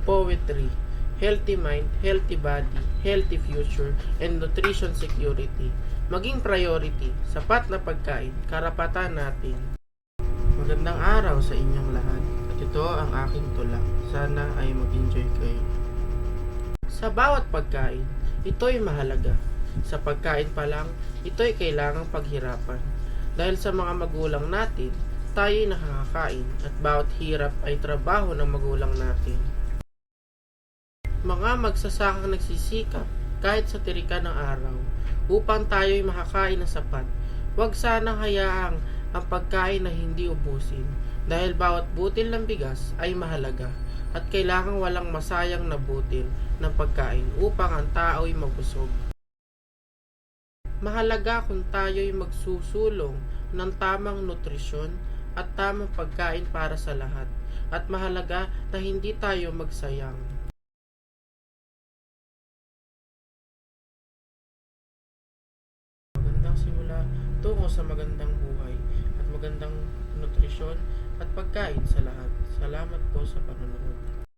poetry, healthy mind, healthy body, healthy future, and nutrition security. Maging priority, sapat na pagkain, karapatan natin. Magandang araw sa inyong lahat. At ito ang aking tula. Sana ay mag-enjoy kayo. Sa bawat pagkain, ito'y mahalaga. Sa pagkain pa lang, ito'y kailangang paghirapan. Dahil sa mga magulang natin, tayo'y nakakakain at bawat hirap ay trabaho ng magulang natin. Mga magsasakang nagsisikap kahit sa tirikan ng araw upang tayo'y makakain ng sapat. Huwag sanang hayaang ang pagkain na hindi ubusin dahil bawat butil ng bigas ay mahalaga at kailangang walang masayang na butil ng pagkain upang ang tao'y mabusog. Mahalaga kung tayo'y magsusulong ng tamang nutrisyon at tamang pagkain para sa lahat at mahalaga na hindi tayo magsayang. Magandang simula tungo sa magandang buhay at magandang nutrisyon at pagkain sa lahat. Salamat po sa panonood.